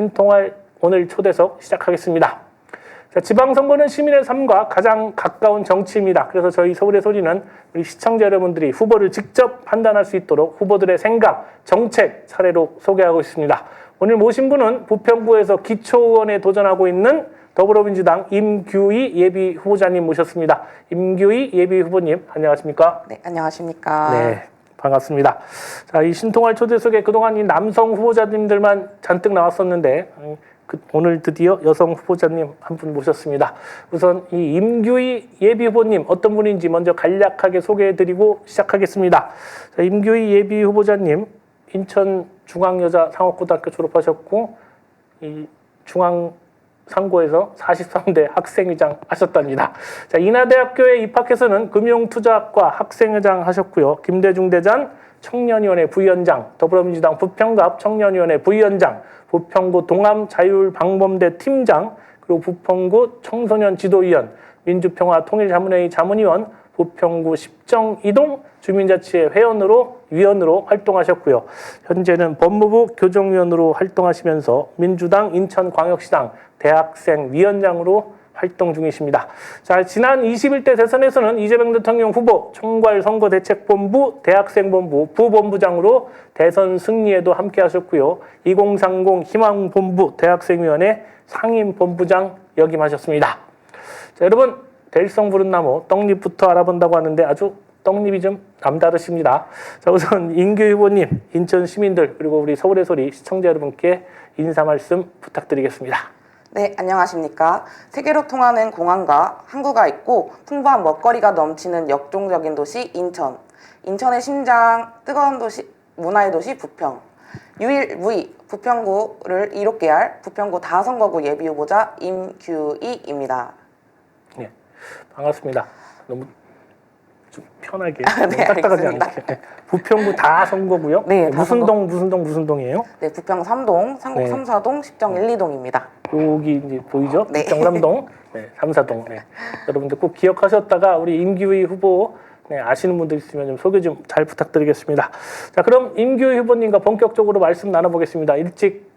신통할 오늘 초대석 시작하겠습니다. 자, 지방선거는 시민의 삶과 가장 가까운 정치입니다. 그래서 저희 서울의 소리는 우리 시청자 여러분들이 후보를 직접 판단할 수 있도록 후보들의 생각, 정책 사례로 소개하고 있습니다. 오늘 모신 분은 부평구에서 기초의원에 도전하고 있는 더불어민주당 임규희 예비 후보자님 모셨습니다. 임규희 예비 후보님, 안녕하십니까? 네, 안녕하십니까? 네, 반갑습니다. 자, 이 신통할 초대석에 그동안 이 남성 후보자님들만 잔뜩 나왔었는데 오늘 드디어 여성 후보자님 한 분 모셨습니다. 우선 이 임규희 예비 후보님 어떤 분인지 먼저 간략하게 소개해드리고 시작하겠습니다. 자, 임규희 예비 후보자님 인천중앙여자상업고등학교 졸업하셨고 이 중앙상고에서 43대 학생회장 하셨답니다. 자, 인하대학교에 입학해서는 금융투자학과 학생회장 하셨고요. 김대중대전 청년위원회 부위원장, 더불어민주당 부평갑 청년위원회 부위원장, 부평구 동암자율방범대 팀장, 그리고 부평구 청소년 지도위원, 민주평화 통일자문회의 자문위원, 부평구 십정이동 주민자치회 위원으로 활동하셨고요. 현재는 법무부 교정위원으로 활동하시면서 민주당 인천광역시당 대학생 위원장으로 활동 중이십니다. 자, 지난 21대 대선에서는 이재명 대통령 후보 총괄선거대책본부 대학생본부 부본부장으로 대선 승리에도 함께 하셨고요. 2030 희망본부 대학생위원회 상임본부장 역임하셨습니다. 자, 여러분 대일성 부른 나무 떡잎부터 알아본다고 하는데 아주 떡잎이 좀 남다르십니다. 자, 우선 임규희 후보님, 인천 시민들 그리고 우리 서울의 소리 시청자 여러분께 인사 말씀 부탁드리겠습니다. 네, 안녕하십니까? 세계로 통하는 공항과 항구가 있고 풍부한 먹거리가 넘치는 역동적인 도시 인천. 인천의 심장, 뜨거운 도시, 문화의 도시 부평. 유일무이 부평구를 이롭게 할 부평구 다선거구 예비후보자 임규희입니다. 네, 반갑습니다. 너무 좀 편하게, 네, 딱딱하지 알겠습니다. 않게. 부평구 다선거구요? 네, 무슨 동이에요? 네, 부평 3동, 상곡 네. 3, 4동, 십정 1, 2동입니다. 여기 이제 보이죠? 네. 경남동, 네, 3, 4동. 네. 여러분들 꼭 기억하셨다가 우리 임규희 후보 아시는 분들 있으면 좀 소개 좀 잘 부탁드리겠습니다. 자, 그럼 임규희 후보님과 본격적으로 말씀 나눠보겠습니다. 일찍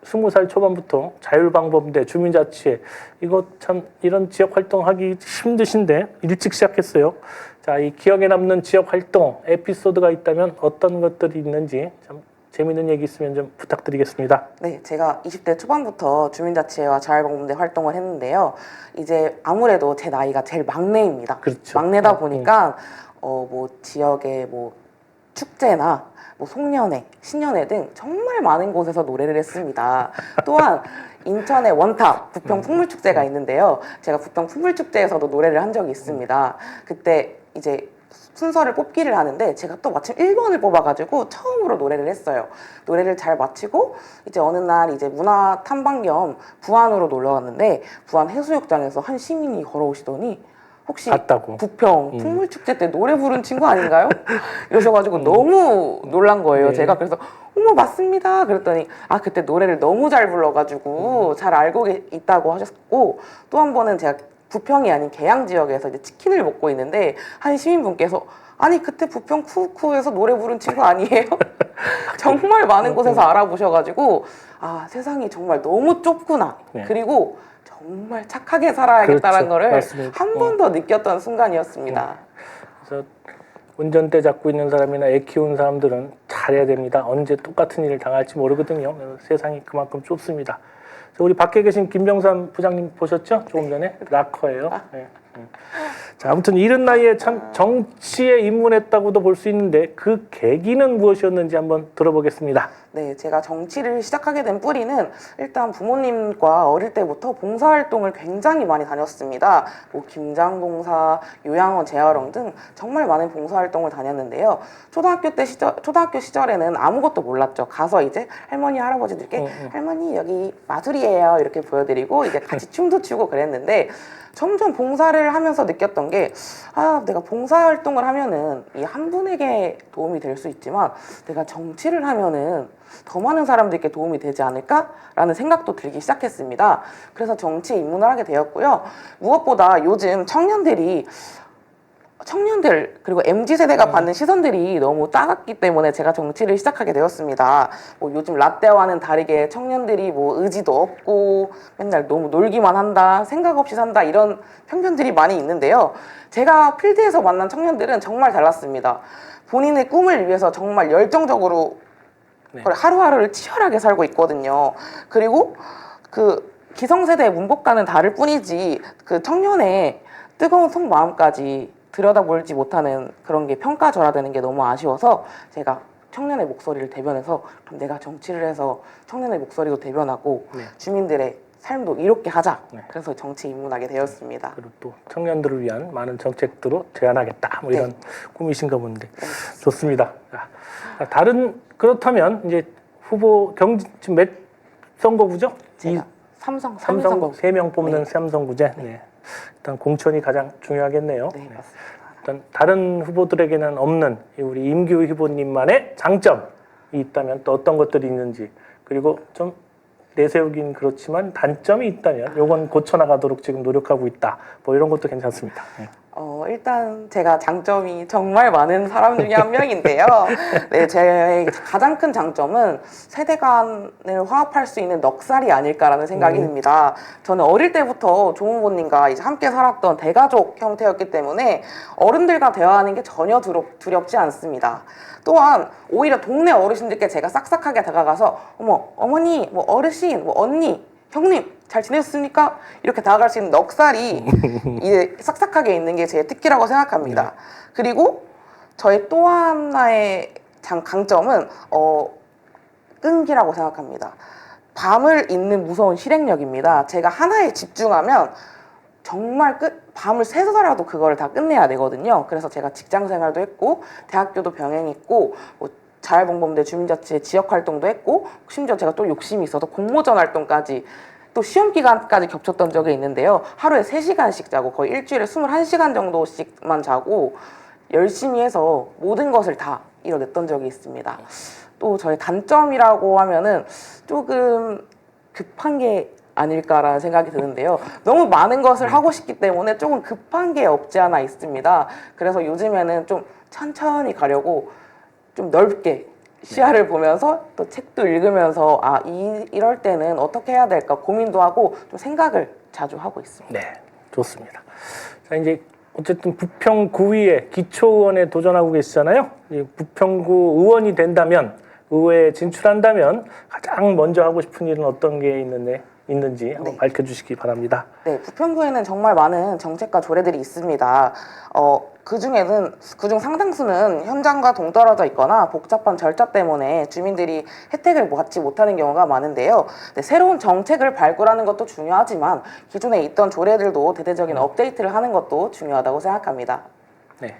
20살 초반부터 자율방범대 주민자치회 이거 참 이런 지역 활동하기 힘드신데 일찍 시작했어요. 자, 이 기억에 남는 지역 활동 에피소드가 있다면 어떤 것들이 있는지 참 재미있는 얘기 있으면 좀 부탁드리겠습니다. 네, 제가 20대 초반부터 주민자치회와 자율방범대 활동을 했는데요. 이제 아무래도 제 나이가 제일 막내입니다. 그렇죠. 막내다 보니까 뭐 지역의 뭐 축제나 뭐 송년회, 신년회 등 정말 많은 곳에서 노래를 했습니다. 또한 인천의 원탑 부평 풍물축제가 있는데요. 제가 부평 풍물축제에서도 노래를 한 적이 있습니다. 그때 이제 순서를 뽑기를 하는데 제가 또 마침 1번을 뽑아가지고 처음으로 노래를 했어요. 노래를 잘 마치고 이제 어느 날 이제 문화 탐방 겸 부안으로 놀러 갔는데 부안 해수욕장에서 한 시민이 걸어오시더니 혹시 봤다고. 부평 풍물축제 때 노래 부른 친구 아닌가요? 이러셔가지고 너무 놀란 거예요. 네. 제가 그래서 어머 맞습니다. 그랬더니 아 그때 노래를 너무 잘 불러가지고 잘 알고 있다고 하셨고 또 한 번은 제가 부평이 아닌 계양 지역에서 이제 치킨을 먹고 있는데 한 시민분께서 아니 그때 부평 쿠쿠에서 노래 부른 친구 아니에요? 정말 많은 곳에서 알아보셔가지고 아 세상이 정말 너무 좁구나. 네. 그리고 정말 착하게 살아야겠다는 그렇죠. 거를 맞습니다. 한 번 더 느꼈던 순간이었습니다. 그래서 운전대 잡고 있는 사람이나 애 키우는 사람들은 잘해야 됩니다. 언제 똑같은 일을 당할지 모르거든요. 그래서 세상이 그만큼 좁습니다. 우리 밖에 계신 김병삼 부장님 보셨죠? 조금 전에 락커예요. 네. 자, 아무튼 이른 나이에 참 정치에 입문했다고도 볼 수 있는데 그 계기는 무엇이었는지 한번 들어보겠습니다. 네, 제가 정치를 시작하게 된 뿌리는 일단 부모님과 어릴 때부터 봉사활동을 굉장히 많이 다녔습니다. 뭐 김장봉사, 요양원 재활용 등 정말 많은 봉사활동을 다녔는데요. 초등학교 시절에는 아무것도 몰랐죠. 가서 이제 할머니, 할아버지들께 할머니 여기 마술이에요 이렇게 보여드리고 이제 같이 춤도 추고 그랬는데 점점 봉사를 하면서 느꼈던 게 아, 내가 봉사활동을 하면은 이 한 분에게 도움이 될 수 있지만 내가 정치를 하면은 더 많은 사람들께 도움이 되지 않을까라는 생각도 들기 시작했습니다. 그래서 정치에 입문을 하게 되었고요. 무엇보다 요즘 청년들이 청년들 그리고 MZ세대가 받는 시선들이 너무 작았기 때문에 제가 정치를 시작하게 되었습니다. 뭐 요즘 라떼와는 다르게 청년들이 뭐 의지도 없고 맨날 너무 놀기만 한다, 생각 없이 산다 이런 편견들이 많이 있는데요. 제가 필드에서 만난 청년들은 정말 달랐습니다. 본인의 꿈을 위해서 정말 열정적으로 네. 하루하루를 치열하게 살고 있거든요. 그리고 그 기성세대의 문법과는 다를 뿐이지 그 청년의 뜨거운 속마음까지 들여다보지 못하는 그런 게 평가절하되는 게 너무 아쉬워서 제가 청년의 목소리를 대변해서 그럼 내가 정치를 해서 청년의 목소리도 대변하고 네. 주민들의 삶도 이롭게 하자. 네. 그래서 정치에 입문하게 되었습니다. 그리고 또 청년들을 위한 많은 정책들로 제안하겠다. 뭐 이런 네. 꿈이신가 본데 좋습니다. 자, 다른 그렇다면 이제 후보 지금 몇 선거구죠? 제가 삼성 삼성구 3명 뽑는 네. 삼성구제. 네. 일단 공천이 가장 중요하겠네요. 네, 네. 맞습니다. 일단 다른 후보들에게는 없는 이 우리 임규 후보님만의 장점이 있다면 또 어떤 것들이 있는지, 그리고 좀 내세우긴 그렇지만 단점이 있다면 요건 고쳐나가도록 지금 노력하고 있다. 뭐 이런 것도 괜찮습니다. 네. 일단 제가 장점이 정말 많은 사람 중에 한 명인데요. 네, 제 가장 큰 장점은 세대 간을 화합할 수 있는 넉살이 아닐까라는 생각이 듭니다. 저는 어릴 때부터 조 후보님과 이제 함께 살았던 대가족 형태였기 때문에 어른들과 대화하는 게 전혀 두렵지 않습니다. 또한 오히려 동네 어르신들께 제가 싹싹하게 다가가서 어머, 어머니, 뭐 어르신, 뭐 언니, 형님 잘 지내셨습니까? 이렇게 다가갈 수 있는 넉살이 이제 싹싹하게 있는 게 제 특기라고 생각합니다. 그리고 저의 또 하나의 강점은 끈기라고 생각합니다. 밤을 잇는 무서운 실행력입니다. 제가 하나에 집중하면 정말 밤을 새서라도 그거를 다 끝내야 되거든요. 그래서 제가 직장 생활도 했고 대학교도 병행했고 뭐 자율봉범대 주민자치 지역 활동도 했고 심지어 제가 또 욕심이 있어서 공모전 활동까지 또 시험 기간까지 겹쳤던 적이 있는데요. 하루에 3시간씩 자고 거의 일주일에 21시간 정도씩만 자고 열심히 해서 모든 것을 다 이뤄냈던 적이 있습니다. 또 저의 단점이라고 하면은 조금 급한 게 아닐까라는 생각이 드는데요. 너무 많은 것을 하고 싶기 때문에 조금 급한 게 없지 않아 있습니다. 그래서 요즘에는 좀 천천히 가려고 좀 넓게 시야를 보면서 또 책도 읽으면서 이럴 때는 어떻게 해야 될까 고민도 하고 좀 생각을 자주 하고 있습니다. 네, 좋습니다. 자, 이제 어쨌든 부평구의회 기초의원에 도전하고 계시잖아요. 이 부평구 의원이 된다면, 의회에 진출한다면 가장 먼저 하고 싶은 일은 어떤 게 있는지 한번 밝혀주시기 바랍니다. 네, 부평구에는 정말 많은 정책과 조례들이 있습니다. 그중 상당수는 현장과 동떨어져 있거나 복잡한 절차 때문에 주민들이 혜택을 받지 못하는 경우가 많은데요. 네, 새로운 정책을 발굴하는 것도 중요하지만 기존에 있던 조례들도 대대적인 업데이트를 하는 것도 중요하다고 생각합니다. 네.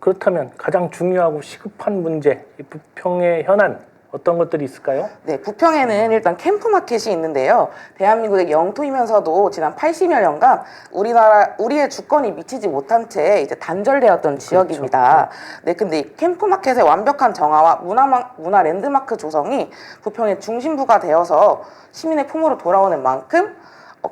그렇다면 가장 중요하고 시급한 문제, 이 부평의 현안 어떤 것들이 있을까요? 네, 부평에는 일단 캠프마켓이 있는데요. 대한민국의 영토이면서도 지난 80여 년간 우리의 주권이 미치지 못한 채 이제 단절되었던 지역입니다. 네, 근데 이 캠프마켓의 완벽한 정화와 문화 랜드마크 조성이 부평의 중심부가 되어서 시민의 품으로 돌아오는 만큼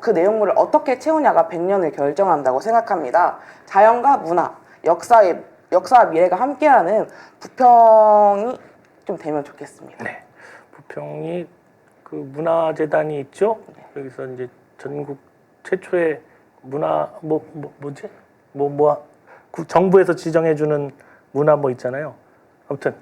그 내용물을 어떻게 채우냐가 100년을 결정한다고 생각합니다. 자연과 문화, 역사와 미래가 함께하는 부평이 좀 되면 좋겠습니다. 네, 부평이 그 문화재단이 있죠. 여기서 이제 전국 최초의 문화 정부에서 지정해주는 문화 있잖아요. 아무튼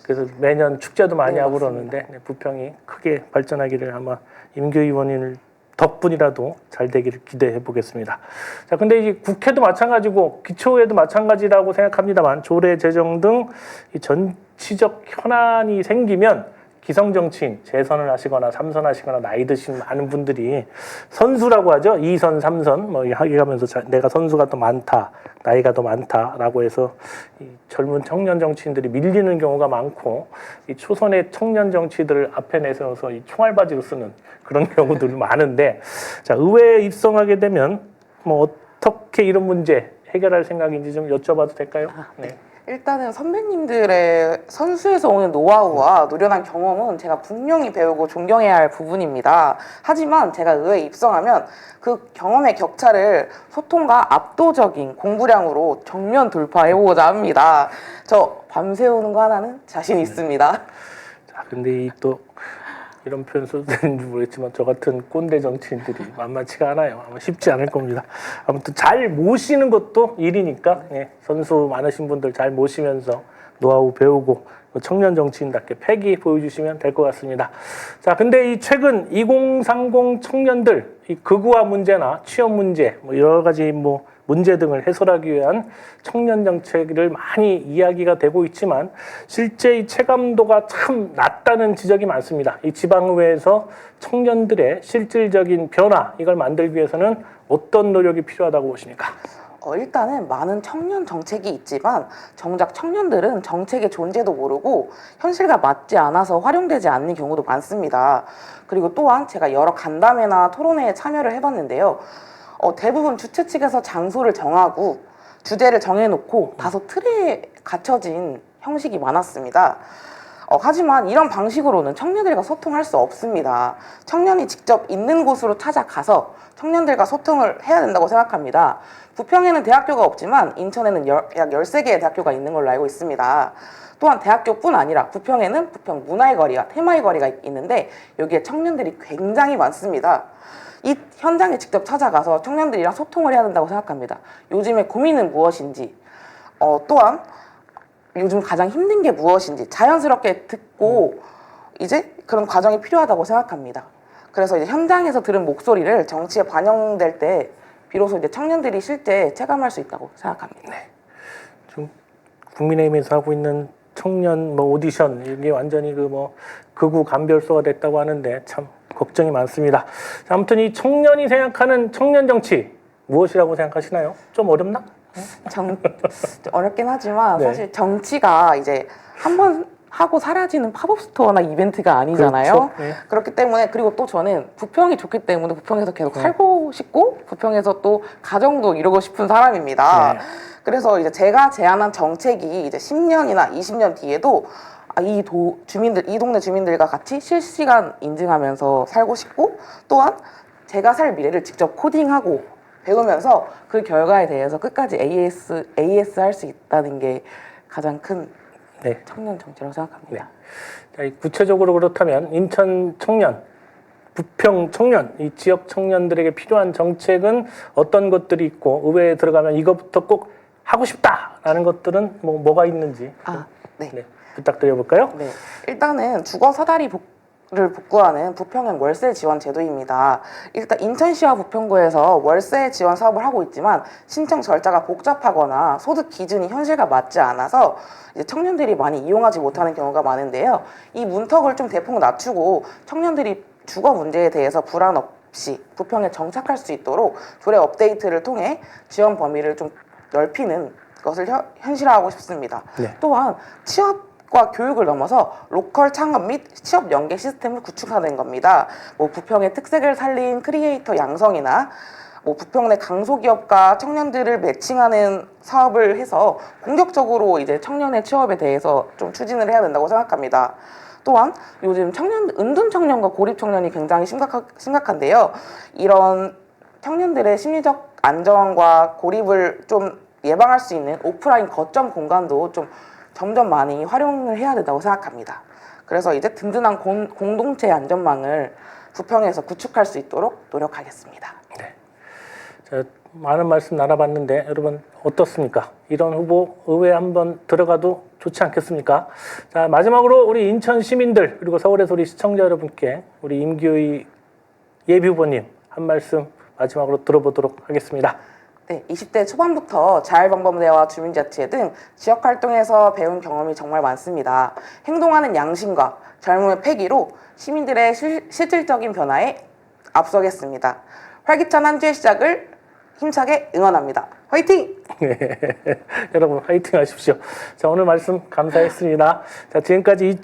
그래서 매년 축제도 많이 하고 그러는데 부평이 크게 발전하기를 아마 임규 의원님 덕분이라도 잘 되기를 기대해 보겠습니다. 자, 근데 이 국회도 마찬가지고 기초회도 마찬가지라고 생각합니다만 조례 제정 등 이 정치적 현안이 생기면 기성 정치인 재선을 하시거나 3선 하시거나 나이 드신 많은 분들이 선수라고 하죠. 2선, 3선 하면서 내가 선수가 더 많다, 나이가 더 많다라고 해서 이 젊은 청년 정치인들이 밀리는 경우가 많고 이 초선의 청년 정치인들을 앞에 내세워서 이 총알바지로 쓰는 그런 경우들이 많은데, 자, 의회에 입성하게 되면 어떻게 이런 문제 해결할 생각인지 좀 여쭤봐도 될까요? 네. 일단은 선배님들의 선수에서 오는 노하우와 노련한 경험은 제가 분명히 배우고 존경해야 할 부분입니다. 하지만 제가 의회에 입성하면 그 경험의 격차를 소통과 압도적인 공부량으로 정면 돌파해보고자 합니다. 저 밤새우는 거 하나는 자신 있습니다. 자, 근데 이 또 이런 표현 써도 되는지 모르겠지만 저 같은 꼰대 정치인들이 만만치가 않아요. 아마 쉽지 않을 겁니다. 아무튼 잘 모시는 것도 일이니까 예, 선수 많으신 분들 잘 모시면서 노하우 배우고 청년 정치인답게 패기 보여주시면 될 것 같습니다. 자, 근데 이 최근 2030 청년들 이 극우화 문제나 취업 문제 뭐 여러 가지 뭐 문제 등을 해소하기 위한 청년 정책을 많이 이야기가 되고 있지만 실제 이 체감도가 참 낮다는 지적이 많습니다. 이 지방의회에서 청년들의 실질적인 변화 이걸 만들기 위해서는 어떤 노력이 필요하다고 보십니까? 일단은 많은 청년 정책이 있지만 정작 청년들은 정책의 존재도 모르고 현실과 맞지 않아서 활용되지 않는 경우도 많습니다. 그리고 또한 제가 여러 간담회나 토론회에 참여를 해봤는데요. 대부분 주최 측에서 장소를 정하고 주제를 정해놓고 다소 틀에 갇혀진 형식이 많았습니다. 하지만 이런 방식으로는 청년들과 소통할 수 없습니다. 청년이 직접 있는 곳으로 찾아가서 청년들과 소통을 해야 된다고 생각합니다. 부평에는 대학교가 없지만 인천에는 약 13개의 대학교가 있는 걸로 알고 있습니다. 또한 대학교뿐 아니라 부평에는 부평 문화의 거리와 테마의 거리가 있는데 여기에 청년들이 굉장히 많습니다. 이 현장에 직접 찾아가서 청년들이랑 소통을 해야 된다고 생각합니다. 요즘의 고민은 무엇인지, 또한 요즘 가장 힘든 게 무엇인지 자연스럽게 듣고 이제 그런 과정이 필요하다고 생각합니다. 그래서 이제 현장에서 들은 목소리를 정치에 반영될 때 비로소 이제 청년들이 실제 체감할 수 있다고 생각합니다. 네. 좀 국민의힘에서 하고 있는 청년 뭐 오디션 이게 완전히 그 뭐 극우 감별소가 됐다고 하는데 참 걱정이 많습니다. 자, 아무튼 이 청년이 생각하는 청년 정치 무엇이라고 생각하시나요? 좀 어렵나? 좀 어렵긴 하지만 네. 사실 정치가 이제 한번 하고 사라지는 팝업 스토어나 이벤트가 아니잖아요. 그렇죠. 네. 그렇기 때문에 그리고 또 저는 부평이 좋기 때문에 부평에서 계속 살고 싶고 부평에서 또 가정도 이루고 싶은 사람입니다. 네. 그래서 이제 제가 제안한 정책이 이제 10년이나 20년 뒤에도 이 동네 주민들과 같이 실시간 인증하면서 살고 싶고 또한 제가 살 미래를 직접 코딩하고 배우면서 그 결과에 대해서 끝까지 AS 할 수 있다는 게 가장 큰 네. 청년 정치라고 생각합니다. 자, 구체적으로 그렇다면 인천 청년, 부평 청년, 이 지역 청년들에게 필요한 정책은 어떤 것들이 있고 의회에 들어가면 이것부터 꼭 하고 싶다라는 것들은 뭐가 있는지 네. 네, 부탁드려볼까요? 네. 일단은 주거 사다리를 복구하는 부평행 월세 지원 제도입니다. 일단 인천시와 부평구에서 월세 지원 사업을 하고 있지만 신청 절차가 복잡하거나 소득 기준이 현실과 맞지 않아서 이제 청년들이 많이 이용하지 못하는 경우가 많은데요. 이 문턱을 좀 대폭 낮추고 청년들이 주거 문제에 대해서 불안 없이 부평에 정착할 수 있도록 조례 업데이트를 통해 지원 범위를 좀 넓히는 것을 현실화하고 싶습니다. 네. 또한 취업과 교육을 넘어서 로컬 창업 및 취업 연계 시스템을 구축하는 겁니다. 부평의 특색을 살린 크리에이터 양성이나 부평 내 강소기업과 청년들을 매칭하는 사업을 해서 공격적으로 이제 청년의 취업에 대해서 좀 추진을 해야 된다고 생각합니다. 또한 요즘 은둔 청년과 고립 청년이 굉장히 심각한데요. 이런 청년들의 심리적 안정과 고립을 좀 예방할 수 있는 오프라인 거점 공간도 좀 점점 많이 활용을 해야 된다고 생각합니다. 그래서 이제 든든한 공동체 안전망을 부평에서 구축할 수 있도록 노력하겠습니다. 네. 자, 많은 말씀 나눠봤는데 여러분 어떻습니까? 이런 후보 의회에 한번 들어가도 좋지 않겠습니까? 자, 마지막으로 우리 인천 시민들 그리고 서울에서 우리 시청자 여러분께 우리 임규희 예비후보님 한 말씀 마지막으로 들어보도록 하겠습니다. 네, 20대 초반부터 자율방법대와 주민자치 등 지역활동에서 배운 경험이 정말 많습니다. 행동하는 양심과 젊음의 패기로 시민들의 실질적인 변화에 앞서겠습니다. 활기찬 한 주의 시작을 힘차게 응원합니다. 화이팅! 여러분 화이팅 하십시오. 자, 오늘 말씀 감사했습니다. 자, 지금까지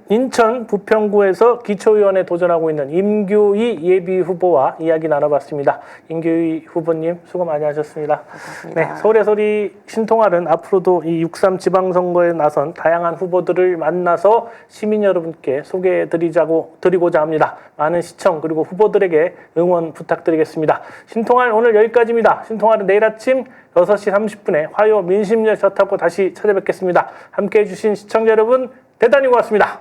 인천 부평구에서 기초의원에 도전하고 있는 임규희 예비 후보와 이야기 나눠봤습니다. 임규희 후보님 수고 많이 하셨습니다. 고맙습니다. 네, 서울의 소리 신통할은 앞으로도 이 6.3 지방선거에 나선 다양한 후보들을 만나서 시민 여러분께 소개해드리고자 합니다. 많은 시청 그리고 후보들에게 응원 부탁드리겠습니다. 신통할 오늘 여기까지입니다. 신통할은 내일 아침 6시 30분에 화요 민심열차 타고 다시 찾아뵙겠습니다. 함께해 주신 시청자 여러분 대단히 고맙습니다.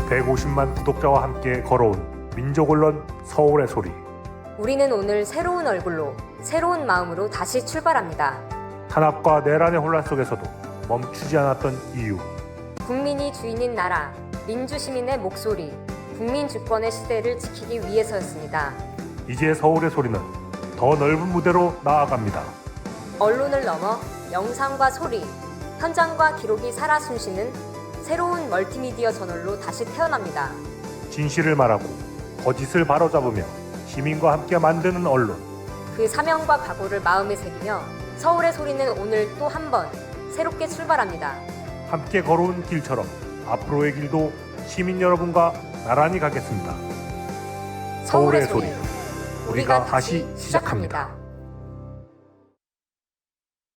150만 구독자와 함께 걸어온 민족언론 서울의 소리. 우리는 오늘 새로운 얼굴로, 새로운 마음으로 다시 출발합니다. 탄압과 내란의 혼란 속에서도 멈추지 않았던 이유. 국민이 주인인 나라, 민주시민의 목소리, 국민 주권의 시대를 지키기 위해서였습니다. 이제 서울의 소리는 더 넓은 무대로 나아갑니다. 언론을 넘어 영상과 소리, 현장과 기록이 살아 숨쉬는 새로운 멀티미디어 저널로 다시 태어납니다. 진실을 말하고 거짓을 바로잡으며 시민과 함께 만드는 언론. 그 사명과 각오를 마음에 새기며 서울의 소리는 오늘 또 한 번 새롭게 출발합니다. 함께 걸어온 길처럼 앞으로의 길도 시민 여러분과 나란히 가겠습니다. 서울의 소리. 우리가 다시 시작합니다.